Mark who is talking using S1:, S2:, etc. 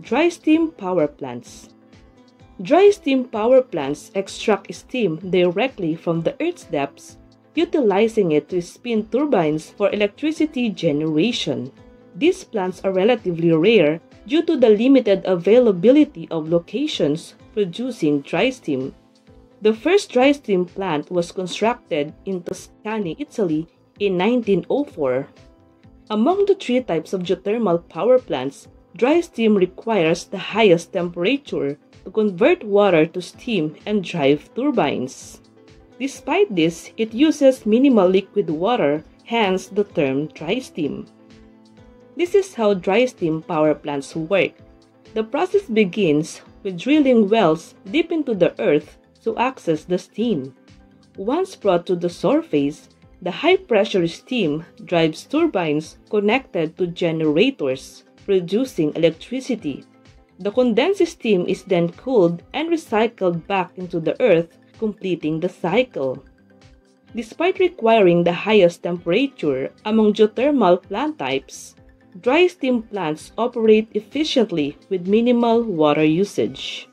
S1: Dry steam power plants. Dry steam power plants extract steam directly from the Earth's depths, utilizing it to spin turbines for electricity generation. These plants are relatively rare due to the limited availability of locations producing dry steam. The first dry steam plant was constructed in Tuscany, Italy in 1904. Among the three types of geothermal power plants, dry steam requires the highest temperature to convert water to steam and drive turbines. Despite this, it uses minimal liquid water, hence the term dry steam. This is how dry steam power plants work. The process begins with drilling wells deep into the earth to access the steam. Once brought to the surface, the high-pressure steam drives turbines connected to generators, producing electricity. The condensed steam is then cooled and recycled back into the earth, completing the cycle. Despite requiring the highest temperature among geothermal plant types, dry steam plants operate efficiently with minimal water usage.